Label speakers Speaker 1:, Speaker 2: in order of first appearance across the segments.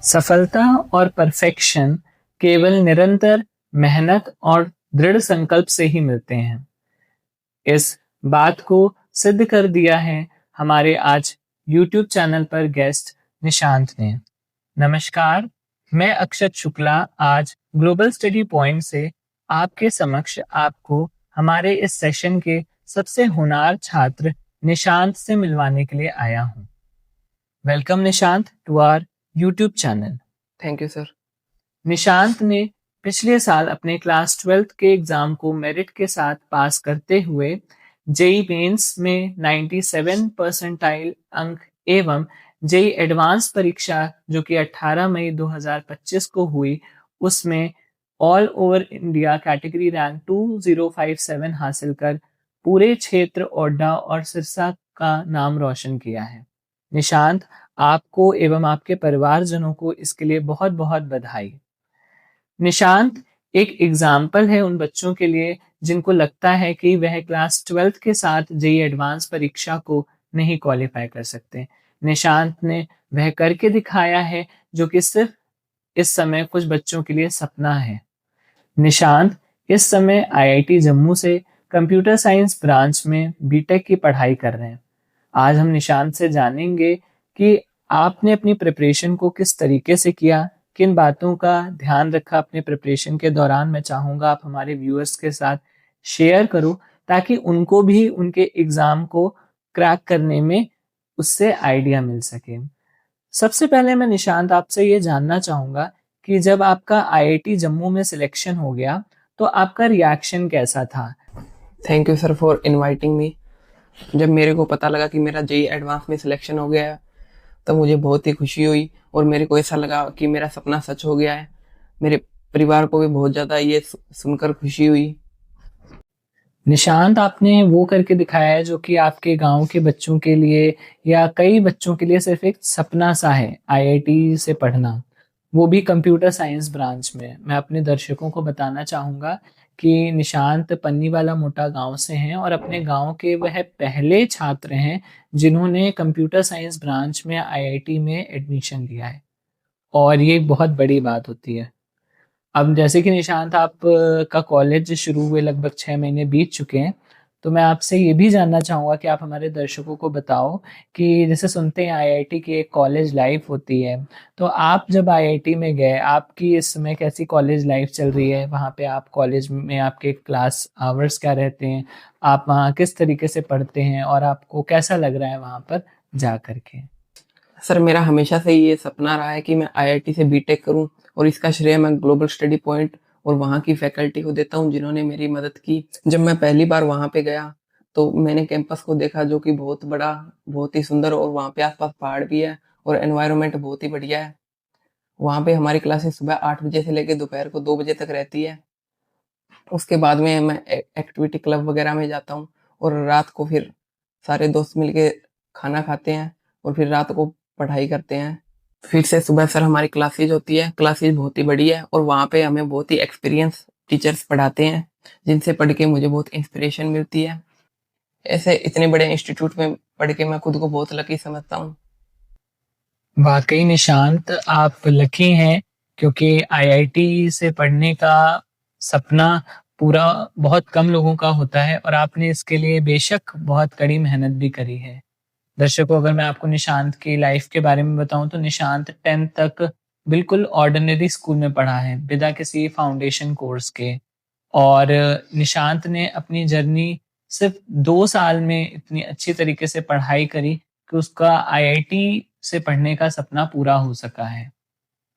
Speaker 1: सफलता और परफेक्शन केवल निरंतर मेहनत और दृढ़ संकल्प से ही मिलते हैं। इस बात को सिद्ध कर दिया है हमारे आज YouTube चैनल पर गेस्ट निशांत ने। नमस्कार, मैं अक्षत शुक्ला आज ग्लोबल स्टडी पॉइंट से आपके समक्ष आपको हमारे इस सेशन के सबसे होनहार छात्र निशांत से मिलवाने के लिए आया हूँ। Welcome Nishant to our YouTube channel.
Speaker 2: Thank you sir.
Speaker 1: Nishant ने पिछले साल अपने क्लास 12th के एग्जाम को मेरिट के साथ पास करते हुए जेई मेंस में 97 परसेंटाइल अंक एवं जेई एडवांस परीक्षा जो कि 18 मई 2025 को हुई उसमें all over India category rank 2057 हासिल कर पूरे क्षेत्र ओड्डा और सिरसा का नाम रोशन किया है। निशांत, आपको एवं आपके परिवारजनों को इसके लिए बहुत बहुत बधाई। निशांत एक एग्जाम्पल है उन बच्चों के लिए जिनको लगता है कि वह क्लास 12th के साथ जेई एडवांस परीक्षा को नहीं क्वालिफाई कर सकते। निशांत ने वह करके दिखाया है जो कि सिर्फ इस समय कुछ बच्चों के लिए सपना है। निशांत इस समय आईआईटी जम्मू से कंप्यूटर साइंस ब्रांच में बीटेक की पढ़ाई कर रहे हैं। आज हम निशांत से जानेंगे कि आपने अपनी प्रिपरेशन को किस तरीके से किया, किन बातों का ध्यान रखा अपने प्रिपरेशन के दौरान। मैं चाहूँगा आप हमारे व्यूअर्स के साथ शेयर करो ताकि उनको भी उनके एग्ज़ाम को क्रैक करने में उससे आइडिया मिल सके। सबसे पहले मैं निशांत आपसे ये जानना चाहूँगा कि जब आपका आईआईटी जम्मू में सिलेक्शन हो गया तो आपका रिएक्शन कैसा था?
Speaker 2: Thank you sir for inviting me. जब मेरे को पता लगा कि मेरा जेई एडवांस में सिलेक्शन हो गया है तो मुझे बहुत ही खुशी हुई और मेरे को ऐसा लगा कि मेरा सपना सच हो गया है। मेरे परिवार को भी बहुत ज़्यादा ये सुनकर खुशी हुई।
Speaker 1: निशांत, आपने वो करके दिखाया है जो कि आपके गांव के बच्चों के लिए या कई बच्चों के लिए सिर्फ एक सपना सा है, आईआईटी से पढ़ना, वो भी कंप्यूटर साइंस ब्रांच में। मैं अपने दर्शकों को बताना चाहूँगा कि निशांत पन्नीवाला मोटा गांव से हैं और अपने गांव के वह पहले छात्र हैं जिन्होंने कंप्यूटर साइंस ब्रांच में आईआईटी में एडमिशन लिया है और ये बहुत बड़ी बात होती है। अब जैसे कि निशांत आप का कॉलेज शुरू हुए लगभग 6 महीने बीत चुके हैं, तो मैं आपसे ये भी जानना चाहूँगा कि आप हमारे दर्शकों को बताओ कि जैसे सुनते हैं आईआईटी की एक कॉलेज लाइफ होती है, तो आप जब आईआईटी में गए, आपकी इस समय कैसी कॉलेज लाइफ चल रही है? वहाँ पे आप कॉलेज में आपके क्लास आवर्स क्या रहते हैं? आप वहाँ किस तरीके से पढ़ते हैं और आपको कैसा लग रहा है वहाँ पर जा करके?
Speaker 2: सर, मेरा हमेशा से ये सपना रहा है कि मैं आईआईटी से बीटेक करूं और इसका श्रेय मैं ग्लोबल स्टडी पॉइंट और वहाँ की फैकल्टी को देता हूं जिन्होंने मेरी मदद की। जब मैं पहली बार वहाँ पे गया तो मैंने कैंपस को देखा जो कि बहुत बड़ा, बहुत ही सुंदर और वहाँ पे आसपास पहाड़ भी है और एनवायरनमेंट बहुत ही बढ़िया है। वहाँ पे हमारी क्लासेस सुबह 8 बजे से लेकर दोपहर को 2 बजे तक रहती है। उसके बाद में मैं एक्टिविटी क्लब वगैरह में जाता हूँ और रात को फिर सारे दोस्त मिलके खाना खाते हैं और फिर रात को पढ़ाई करते हैं। फिर से सुबह सर हमारी क्लासेज होती है। क्लासेज बहुत ही बड़ी है और वहाँ पे हमें बहुत ही एक्सपीरियंस टीचर्स पढ़ाते हैं जिनसे पढ़ के मुझे बहुत इंस्पिरेशन मिलती है। ऐसे इतने बड़े इंस्टीट्यूट में पढ़ के मैं खुद को बहुत लकी समझता हूँ।
Speaker 1: वाकई निशांत, आप लकी हैं क्योंकि आईआईटी से पढ़ने का सपना पूरा बहुत कम लोगों का होता है और आपने इसके लिए बेशक बहुत कड़ी मेहनत भी करी है। दर्शकों, अगर मैं आपको निशांत की लाइफ के बारे में बताऊं तो निशांत 10th तक बिल्कुल ऑर्डिनरी स्कूल में पढ़ा है बिना किसी फाउंडेशन कोर्स के। और निशांत ने अपनी जर्नी सिर्फ 2 साल में इतनी अच्छी तरीके से पढ़ाई करी कि उसका आईआईटी से पढ़ने का सपना पूरा हो सका है।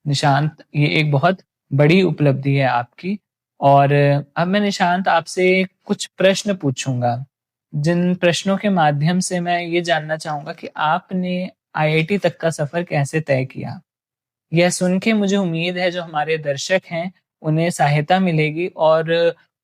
Speaker 1: निशांत, ये एक बहुत बड़ी उपलब्धि है आपकी। और अब मैं निशांत आपसे कुछ प्रश्न पूछूंगा जिन प्रश्नों के माध्यम से मैं ये जानना चाहूंगा कि आपने आईआईटी तक का सफर कैसे तय किया। यह सुन के मुझे उम्मीद है जो हमारे दर्शक हैं उन्हें सहायता मिलेगी और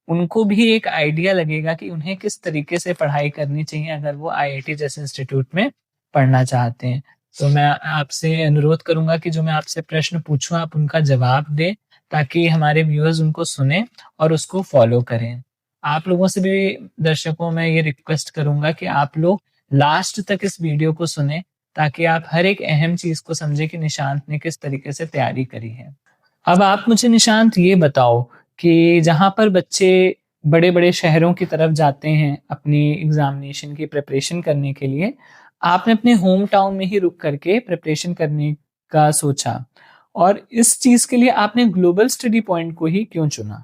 Speaker 1: उनको भी एक आइडिया लगेगा कि उन्हें किस तरीके से पढ़ाई करनी चाहिए अगर वो आईआईटी जैसे इंस्टीट्यूट में पढ़ना चाहते हैं। तो मैं आपसे अनुरोध करूंगा कि जो मैं आपसे प्रश्न पूछूं आप उनका जवाब दें ताकि हमारे व्यूअर्स उनको सुने और उसको फॉलो करें। आप लोगों से भी, दर्शकों, मैं ये रिक्वेस्ट करूंगा कि आप लोग लास्ट तक इस वीडियो को सुने ताकि आप हर एक अहम चीज़ को समझें कि निशांत ने किस तरीके से तैयारी करी है। अब आप मुझे निशांत ये बताओ कि जहाँ पर बच्चे बड़े-बड़े शहरों की तरफ जाते हैं अपनी एग्ज़ामिनेशन की प्रिपरेशन करने के लिए, आपने अपने होम टाउन में ही रुक कर के प्रिपरेशन करने का सोचा और इस चीज़ के लिए आपने ग्लोबल स्टडी पॉइंट को ही क्यों चुना?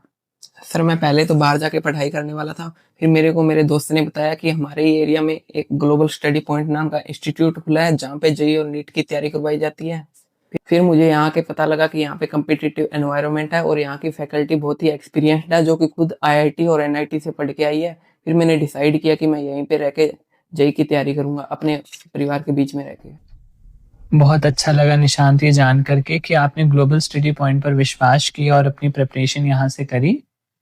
Speaker 2: सर मैं पहले तो बाहर जाके पढ़ाई करने वाला था, फिर मेरे को मेरे दोस्त ने बताया कि हमारे ही एरिया में एक ग्लोबल स्टडी पॉइंट नाम का इंस्टीट्यूट खुला है जहाँ पे जेईई और नीट की तैयारी करवाई जाती है। फिर मुझे यहाँ के पता लगा कि यहाँ पे कम्पिटिटिव एनवायरनमेंट है और यहाँ की फैकल्टी बहुत ही एक्सपीरियंस्ड है जो कि खुद आईआईटी और एनआईटी से पढ़ के आई है। फिर मैंने डिसाइड किया कि मैं यहीं पे रह के जेईई की तैयारी करूंगा अपने परिवार के बीच में रह के।
Speaker 1: बहुत अच्छा लगा निशांत ये जान करके कि आपने ग्लोबल स्टडी पॉइंट पर विश्वास किया और अपनी प्रिपरेशन यहाँ से करी।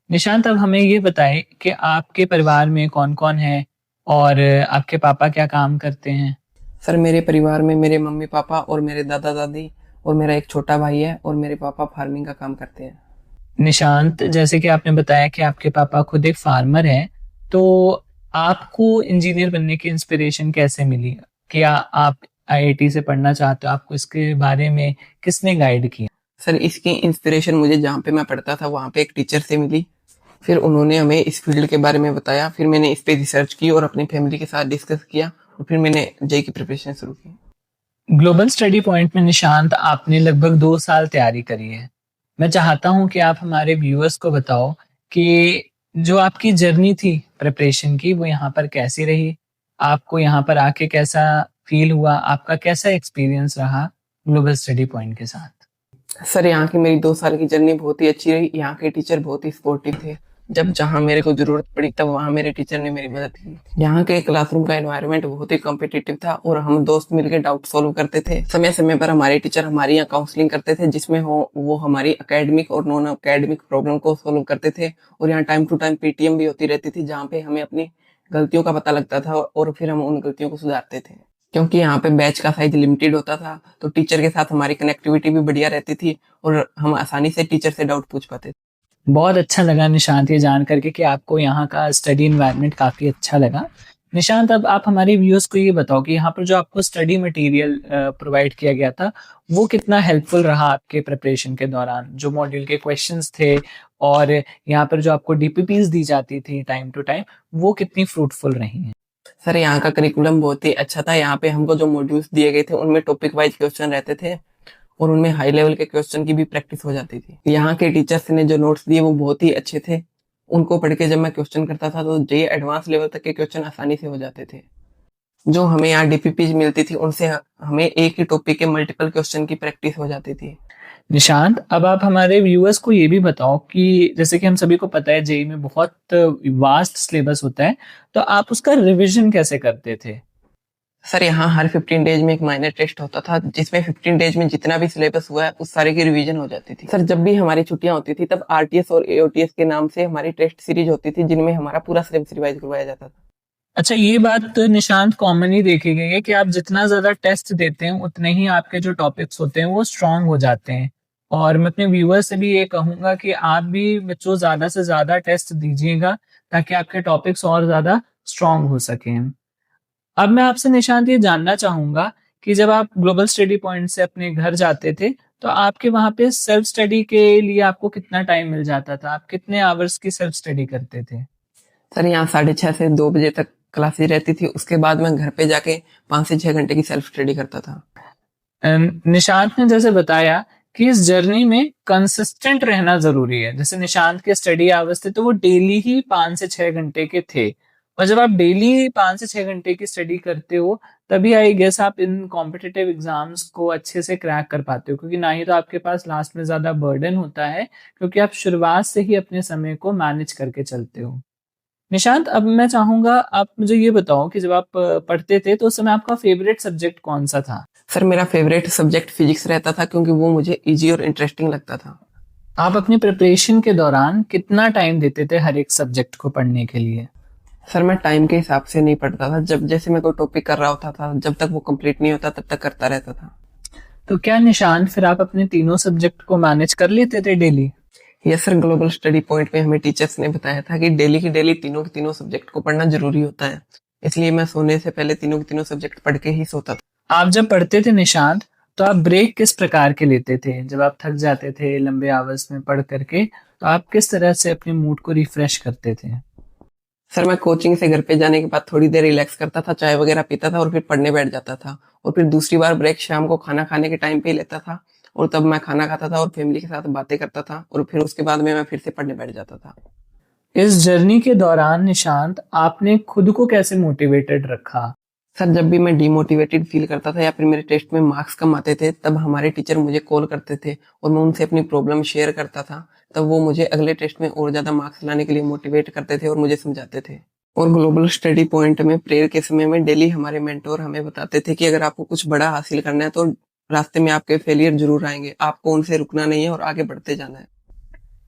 Speaker 1: निशांत अब हमें ये बताएं कि आपके परिवार में कौन-कौन है और आपके पापा क्या काम करते हैं?
Speaker 2: सर मेरे परिवार में मेरे मम्मी पापा और मेरे दादा दादी और मेरा एक छोटा भाई है और मेरे पापा फार्मिंग का काम करते हैं।
Speaker 1: निशांत जैसे कि आपने बताया कि आपके पापा खुद एक फार्मर हैं, तो आपको इंजीनियर बनने की इंस्पिरेशन कैसे मिली? क्या आप आईआईटी से पढ़ना चाहते हो? आपको इसके बारे में किसने गाइड किया?
Speaker 2: सर इसकी इंस्पिरेशन मुझे जहाँ पे मैं पढ़ता था वहाँ पे एक टीचर से मिली। फिर उन्होंने हमें इस फील्ड के बारे में बताया, फिर मैंने इस पे रिसर्च की और अपनी फैमिली के साथ डिस्कस किया और फिर मैंने जेईई की प्रिपरेशन शुरू की।
Speaker 1: ग्लोबल स्टडी पॉइंट में निशांत आपने लगभग 2 साल तैयारी करी है। मैं चाहता हूँ कि आप हमारे व्यूअर्स को बताओ कि जो आपकी जर्नी थी प्रिपरेशन की वो यहाँ पर कैसी रही? आपको यहाँ पर आके कैसा फ़ील हुआ? आपका कैसा एक्सपीरियंस रहा ग्लोबल स्टडी पॉइंट के साथ?
Speaker 2: सर यहाँ की मेरी 2 साल की जर्नी बहुत ही अच्छी रही। यहाँ के टीचर बहुत ही सपोर्टिव थे। जब जहाँ मेरे को जरूरत पड़ी तब वहाँ मेरे टीचर ने मेरी मदद की। यहाँ के क्लासरूम का एनवायरनमेंट बहुत ही कॉम्पिटिटिव था और हम दोस्त मिलकर डाउट सॉल्व करते थे। समय समय पर हमारे टीचर हमारी यहाँ काउंसलिंग करते थे जिसमें वो हमारी एकेडमिक और नॉन एकेडमिक प्रॉब्लम को सॉल्व करते थे और यहाँ टाइम टू टाइम पीटीएम भी होती रहती थी जहाँ पे हमें अपनी गलतियों का पता लगता था और फिर हम उन गलतियों को सुधारते थे। क्योंकि यहाँ पे बैच का साइज लिमिटेड होता था तो टीचर के साथ हमारी कनेक्टिविटी भी बढ़िया रहती थी और हम आसानी से टीचर से डाउट पूछ पाते थे।
Speaker 1: बहुत अच्छा लगा निशांत ये जान करके कि आपको यहाँ का स्टडी एनवायरनमेंट काफ़ी अच्छा लगा। निशांत अब आप हमारे व्यूअर्स को ये बताओ कि यहाँ पर जो आपको स्टडी मटेरियल प्रोवाइड किया गया था, वो कितना हेल्पफुल रहा आपके प्रिपरेशन के दौरान? जो मॉड्यूल के क्वेश्चंस थे और यहाँ पर जो आपको डीपीपीज़ दी जाती थी टाइम टू टाइम, वो कितनी फ्रूटफुल रही हैं?
Speaker 2: सर यहाँ का करिकुलम बहुत ही अच्छा था। यहाँ पे हमको जो मॉड्यूल्स दिए गए थे उनमें टॉपिक वाइज क्वेश्चन रहते थे और उनमें हाई लेवल के क्वेश्चन की भी प्रैक्टिस हो जाती थी। यहाँ के टीचर्स ने जो नोट्स दिए वो बहुत ही अच्छे थे। उनको पढ़ के जब मैं क्वेश्चन करता था तो जेईई एडवांस लेवल तक के क्वेश्चन आसानी से हो जाते थे। जो हमें यहाँ डीपीपीज मिलती थी उनसे हमें एक ही टॉपिक के मल्टीपल क्वेश्चन की प्रैक्टिस हो जाती थी।
Speaker 1: निशांत अब आप हमारे व्यूअर्स को ये भी बताओ कि जैसे कि हम सभी को पता है जेईई में बहुत वास्ट सिलेबस होता है, तो आप उसका रिवीजन कैसे करते थे?
Speaker 2: सर यहाँ हर 15 डेज में एक माइनर टेस्ट होता था जिसमें 15 डेज में जितना भी सिलेबस हुआ है उस सारे की रिवीजन हो जाती थी। सर जब भी हमारी छुट्टियां होती थी तब आरटीएस और एओटीएस के नाम से हमारी टेस्ट सीरीज होती थी जिनमें हमारा पूरा सिलेबस रिवाइज करवाया जाता था।
Speaker 1: अच्छा, ये बात तो निशांत कॉमनली देखी गई है कि आप जितना ज़्यादा टेस्ट देते हैं उतने ही आपके जो टॉपिक्स होते हैं वो स्ट्रांग हो जाते हैं। और मैं अपने व्यूअर्स से भी ये कहूँगा कि आप भी बच्चों ज़्यादा से ज़्यादा टेस्ट दीजिएगा ताकि आपके टॉपिक्स और ज़्यादा स्ट्रांग हो सकें। अब मैं आपसे निशांत ये जानना चाहूँगा कि जब आप ग्लोबल स्टडी पॉइंट से अपने घर जाते थे, तो आपके वहाँ पे सेल्फ स्टडी के लिए आपको कितना टाइम मिल जाता था? आप कितने आवर्स की सेल्फ स्टडी करते थे?
Speaker 2: सर यहाँ 6:30 से 2 बजे तक क्लासेज रहती थी। उसके बाद मैं घर पे जाके 5 से 6 घंटे की सेल्फ स्टडी करता था।
Speaker 1: निशांत ने जैसे बताया कि इस जर्नी में कंसिस्टेंट रहना ज़रूरी है। जैसे निशांत के स्टडी आवर्स थे तो वो डेली ही 5 से 6 घंटे के थे। और जब आप डेली 5 से 6 घंटे की स्टडी करते हो, तभी आई गेस आप इन कॉम्पिटिटिव एग्ज़ाम्स को अच्छे से क्रैक कर पाते हो क्योंकि ना ही तो आपके पास लास्ट में ज़्यादा बर्डन होता है क्योंकि आप शुरुआत से ही अपने समय को मैनेज करके चलते हो। निशांत अब मैं चाहूँगा आप मुझे ये बताओ कि जब आप पढ़ते थे तो उस समय आपका फ़ेवरेट सब्जेक्ट कौन-सा था?
Speaker 2: सर मेरा फेवरेट सब्जेक्ट फिजिक्स रहता था क्योंकि वो मुझे इजी और इंटरेस्टिंग लगता था।
Speaker 1: आप अपनी प्रिपरेशन के दौरान कितना टाइम देते थे हर एक सब्जेक्ट को पढ़ने के लिए?
Speaker 2: सर मैं टाइम के हिसाब से नहीं पढ़ता था। जब जैसे मैं कोई टॉपिक कर रहा होता था जब तक वो कंप्लीट नहीं होता तब तक करता रहता था।
Speaker 1: तो क्या निशांत फिर आप अपने तीनों सब्जेक्ट को मैनेज कर लेते थे daily?
Speaker 2: Yes sir, global study point में हमें टीचर्स ने बताया था कि डेली की डेली तीनों के तीनों सब्जेक्ट को पढ़ना जरूरी होता है। इसलिए मैं सोने से पहले तीनों के तीनों सब्जेक्ट पढ़ के ही सोता था।
Speaker 1: आप जब पढ़ते थे निशांत, तो आप ब्रेक किस प्रकार के लेते थे? जब आप थक जाते थे लंबे आवर्स में पढ़ करके, तो आप किस तरह से अपने मूड को रिफ्रेश करते थे?
Speaker 2: सर मैं कोचिंग से घर पे जाने के बाद थोड़ी देर रिलैक्स करता था, चाय वगैरह पीता था और फिर पढ़ने बैठ जाता था। और फिर दूसरी बार ब्रेक शाम को खाना खाने के टाइम पे ही लेता था, और तब मैं खाना खाता था और फैमिली के साथ बातें करता था, और फिर उसके बाद में मैं फिर से पढ़ने बैठ जाता था।
Speaker 1: इस जर्नी के दौरान निशांत, आपने खुद को कैसे मोटिवेटेड रखा?
Speaker 2: सर जब भी मैं डिमोटिवेटेड फील करता था या फिर मेरे टेस्ट में मार्क्स कम आते थे, तब हमारे टीचर मुझे कॉल करते थे और मैं उनसे अपनी प्रॉब्लम शेयर करता था। तब वो मुझे अगले टेस्ट में और ज़्यादा मार्क्स लाने के लिए मोटिवेट करते थे और मुझे समझाते थे। और ग्लोबल स्टडी पॉइंट में प्रेयर के समय में डेली हमारे मेंटोर हमें बताते थे कि अगर आपको कुछ बड़ा हासिल करना है तो रास्ते में आपके फेलियर जरूर आएंगे, आपको उनसे रुकना नहीं है और आगे बढ़ते जाना है।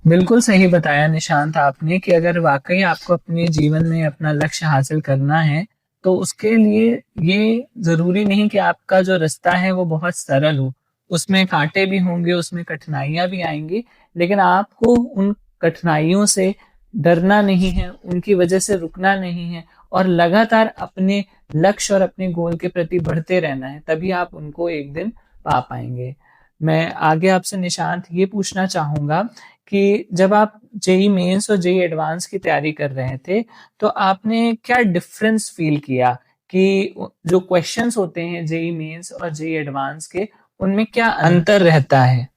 Speaker 1: बिल्कुल सही बताया निशांत आपने कि अगर वाकई आपको अपने जीवन में अपना लक्ष्य हासिल करना है, तो उसके लिए ये ज़रूरी नहीं कि आपका जो रास्ता है वो बहुत सरल हो। उसमें कांटे भी होंगे, उसमें कठिनाइयाँ भी आएँगी, लेकिन आपको उन कठिनाइयों से डरना नहीं है, उनकी वजह से रुकना नहीं है और लगातार अपने लक्ष्य और अपने गोल के प्रति बढ़ते रहना है, तभी आप उनको एक दिन पा पाएँगे। मैं आगे आपसे निशांत ये पूछना चाहूँगा कि जब आप जेईई मेंस और जेईई एडवांस की तैयारी कर रहे थे, तो आपने क्या डिफरेंस फील किया कि जो क्वेश्चंस होते हैं जेईई मेंस और जेईई एडवांस के, उनमें क्या अंतर रहता है?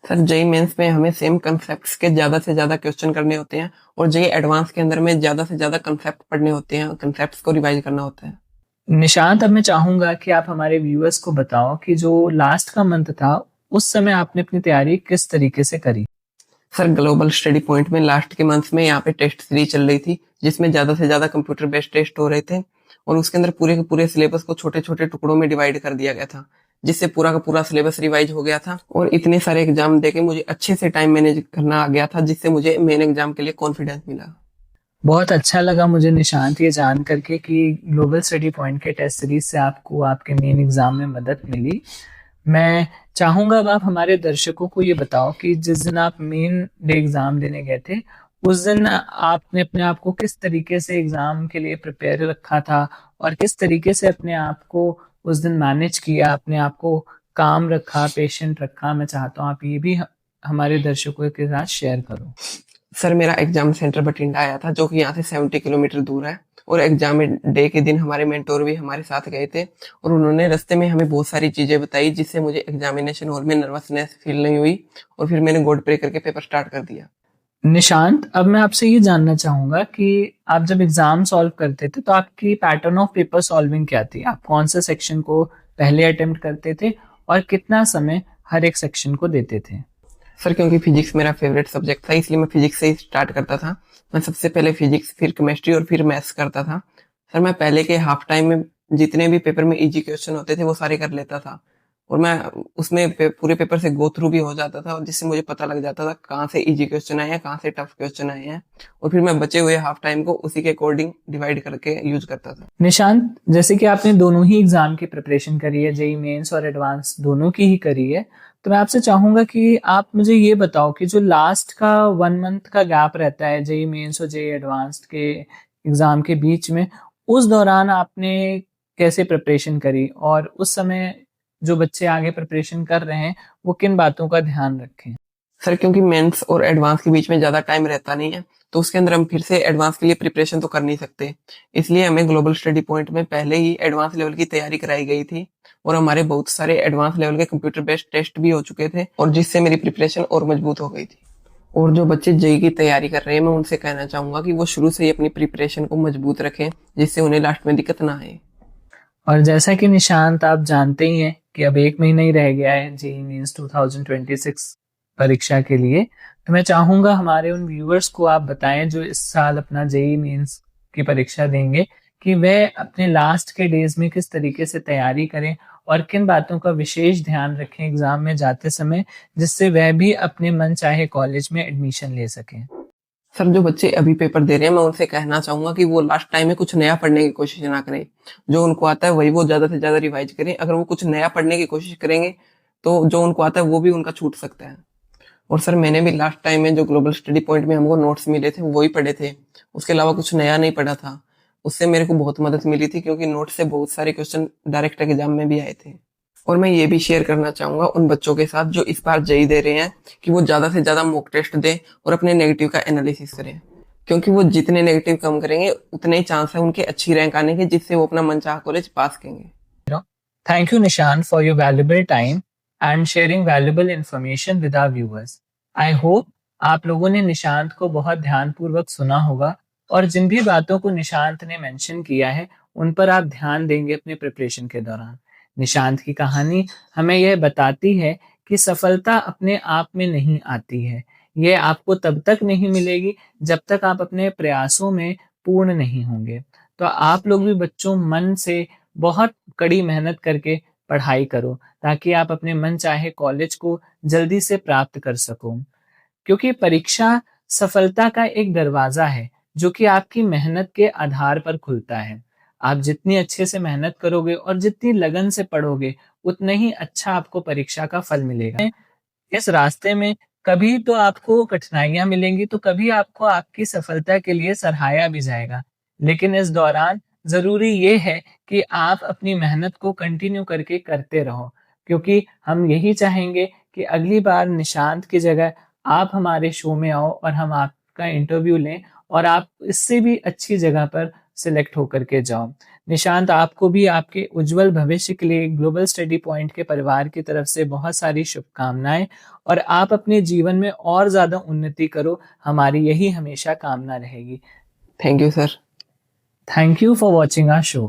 Speaker 2: सर जेई मेंस में हमें सेम कंसेप्ट के ज़्यादा से ज़्यादा क्वेश्चन करने होते हैं, और जेई एडवांस के अंदर में ज़्यादा से ज़्यादा कंसेप्ट पढ़ने होते हैं, कंसेप्ट को रिवाइज करना होता है।
Speaker 1: निशांत, अब मैं चाहूंगा कि आप हमारे व्यूअर्स को बताओ कि जो लास्ट का मंथ था, उस समय आपने अपनी तैयारी किस तरीके से करी?
Speaker 2: सर ग्लोबल स्टडी पॉइंट में लास्ट के मंथ में यहाँ पे टेस्ट सीरीज चल रही थी, जिसमें ज्यादा से ज्यादा कंप्यूटर बेस्ड टेस्ट हो रहे थे, और उसके अंदर पूरे के पूरे सिलेबस को छोटे छोटे टुकड़ों में डिवाइड कर दिया गया था, जिससे पूरा का पूरा सिलेबस रिवाइज हो गया था। और इतने सारे एग्जाम देके मुझे अच्छे से टाइम मैनेज करना आ गया था, जिससे मुझे मेन एग्जाम के लिए कॉन्फिडेंस मिला।
Speaker 1: बहुत अच्छा लगा मुझे निशांत ये जान करके कि ग्लोबल स्टडी पॉइंट के टेस्ट सीरीज से आपको आपके मेन एग्जाम में मदद मिली। मैं चाहूंगा अब आप हमारे दर्शकों को ये बताओ कि जिस दिन आप मेन डे एग्जाम देने गए थे, उस दिन आपने अपने आप को किस तरीके से एग्जाम के लिए प्रिपेयर रखा था और किस तरीके से अपने आप को उस दिन मैनेज किया, अपने आप को काम रखा, पेशेंट रखा? मैं चाहता हूँ आप ये भी हमारे दर्शकों के साथ शेयर करो।
Speaker 2: सर मेरा एग्जाम सेंटर बठिंडा आया था, जो कि यहाँ से 70 किलोमीटर दूर है, और एग्जाम डे के दिन हमारे मेंटोर भी हमारे साथ गए थे, और उन्होंने रास्ते में हमें बहुत सारी चीजें बताई, जिससे मुझे एग्जामिनेशन हॉल में नर्वसनेस फील नहीं हुई, और फिर मैंने गॉड प्रे करके पेपर स्टार्ट कर दिया।
Speaker 1: निशांत, अब मैं आपसे ये जानना चाहूंगा कि आप जब एग्जाम सॉल्व करते थे, तो आपकी पैटर्न ऑफ पेपर सॉल्विंग क्या थी? आप कौन से सेक्शन को पहले अटेम्प्ट करते थे और कितना समय हर एक सेक्शन को देते थे?
Speaker 2: सर क्योंकि फिजिक्स मेरा फेवरेट सब्जेक्ट था, इसलिए मैं फिजिक्स से ही स्टार्ट करता था। मैं सबसे पहले फिजिक्स, फिर केमिस्ट्री और फिर मैथ्स करता था। सर मैं पहले के हाफ टाइम में जितने भी पेपर में इजी क्वेश्चन होते थे वो सारे कर लेता था, और मैं उसमें पूरे पेपर से गो थ्रू भी हो जाता था, और जिससे मुझे पता लग जाता था कहाँ से इजी क्वेश्चन आए हैं, कहाँ से टफ क्वेश्चन आए हैं, और फिर मैं बचे हुए हाफ टाइम को उसी के अकॉर्डिंग डिवाइड करके यूज करता था।
Speaker 1: निशांत, जैसे कि आपने दोनों ही एग्जाम की प्रिपरेशन करी है, जेईई मेंस और एडवांस दोनों की ही करी है, तो मैं आपसे चाहूंगा कि आप मुझे ये बताओ कि जो लास्ट का 1 मंथ का गैप रहता है जेईई मेंस और जेईई एडवांस के एग्जाम के बीच में, उस दौरान आपने कैसे प्रिपरेशन करी और उस समय जो बच्चे आगे प्रिपरेशन कर रहे हैं वो किन बातों का ध्यान रखें?
Speaker 2: सर क्योंकि मेंस और एडवांस के बीच में ज्यादा टाइम रहता नहीं है, तो उसके अंदर हम फिर से एडवांस के लिए प्रिपरेशन तो कर नहीं सकते, इसलिए हमें ग्लोबल स्टडी पॉइंट में पहले ही एडवांस लेवल की तैयारी कराई गई थी, और हमारे बहुत सारे एडवांस लेवल के कंप्यूटर बेस्ड टेस्ट भी हो चुके थे, और जिससे मेरी प्रिपरेशन और मजबूत हो गई थी। और जो बच्चे जेई की तैयारी कर रहे हैं, मैं उनसे कहना चाहूंगा कि वो शुरू से ही अपनी प्रिपरेशन को मजबूत रखें, जिससे उन्हें लास्ट में दिक्कत ना आए।
Speaker 1: और जैसा कि निशांत आप जानते ही हैं कि अब 1 महीना ही रह गया है जेईई मेंस 2026 परीक्षा के लिए, तो मैं चाहूंगा हमारे उन व्यूअर्स को आप बताएं जो इस साल अपना जेईई मेंस की परीक्षा देंगे कि वह अपने लास्ट के डेज में किस तरीके से तैयारी करें और किन बातों का विशेष ध्यान रखें एग्जाम में जाते समय, जिससे वह भी अपने मन चाहे कॉलेज में एडमिशन ले सकें।
Speaker 2: सर जो बच्चे अभी पेपर दे रहे हैं, मैं उनसे कहना चाहूंगा कि वो लास्ट टाइम में कुछ नया पढ़ने की कोशिश ना करें। जो उनको आता है वही वो ज्यादा से ज्यादा रिवाइज करें। अगर वो कुछ नया पढ़ने की कोशिश करेंगे तो जो उनको आता है वो भी उनका छूट सकता है। और सर मैंने भी लास्ट टाइम में जो ग्लोबल स्टडी पॉइंट में हमको नोट्स मिले थे वही पढ़े थे, उसके अलावा कुछ नया नहीं पढ़ा था। उससे मेरे को बहुत मदद मिली थी, क्योंकि नोट से बहुत सारे क्वेश्चन डायरेक्ट एग्जाम में भी आए थे। और मैं ये भी शेयर करना चाहूंगा उन बच्चों के साथ जो इस बार जेई दे रहे हैं, कि वो ज्यादा से ज्यादा मॉक टेस्ट दें और अपने नेगेटिव का एनालिसिस करें, क्योंकि वो जितने नेगेटिव कम करेंगे उतने ही चांस है उनके अच्छी रैंक आने के, जिससे वो अपना मनचाहा कॉलेज पास करेंगे।
Speaker 1: Thank you, Nishan, for your valuable time and sharing valuable information with our viewers. I hope आप लोगों ने निशांत को बहुत ध्यानपूर्वक सुना होगा और जिन भी बातों को निशांत ने मेंशन किया है उन पर आप ध्यान देंगे अपने प्रिपरेशन के दौरान। निशांत की कहानी हमें यह बताती है कि सफलता अपने आप में नहीं आती है। ये आपको तब तक नहीं मिलेगी जब तक आप अपने प्रयासों में पूर्ण नहीं होंगे। तो आप लोग भी बच्चों मन से बहुत कड़ी मेहनत करके पढ़ाई करो ताकि आप अपने मन चाहे कॉलेज को जल्दी से प्राप्त कर सको, क्योंकि परीक्षा सफलता का एक दरवाजा है जो कि आपकी मेहनत के आधार पर खुलता है। आप जितनी अच्छे से मेहनत करोगे और जितनी लगन से पढ़ोगे उतना ही अच्छा आपको परीक्षा का फल मिलेगा। इस रास्ते में कभी तो आपको कठिनाइयां मिलेंगी तो कभी आपको आपकी सफलता के लिए सराहाया भी जाएगा, लेकिन इस दौरान जरूरी ये है कि आप अपनी मेहनत को कंटिन्यू करके करते रहो, क्योंकि हम यही चाहेंगे कि अगली बार निशांत की जगह आप हमारे शो में आओ और हम आपका इंटरव्यू लें और आप इससे भी अच्छी जगह पर सिलेक्ट होकर के जाओ। निशांत, आपको भी आपके उज्जवल भविष्य के लिए ग्लोबल स्टडी पॉइंट के परिवार की तरफ से बहुत सारी शुभकामनाएं और आप अपने जीवन में और ज्यादा उन्नति करो, हमारी यही हमेशा कामना रहेगी।
Speaker 2: Thank you sir.
Speaker 1: Thank you for watching our show.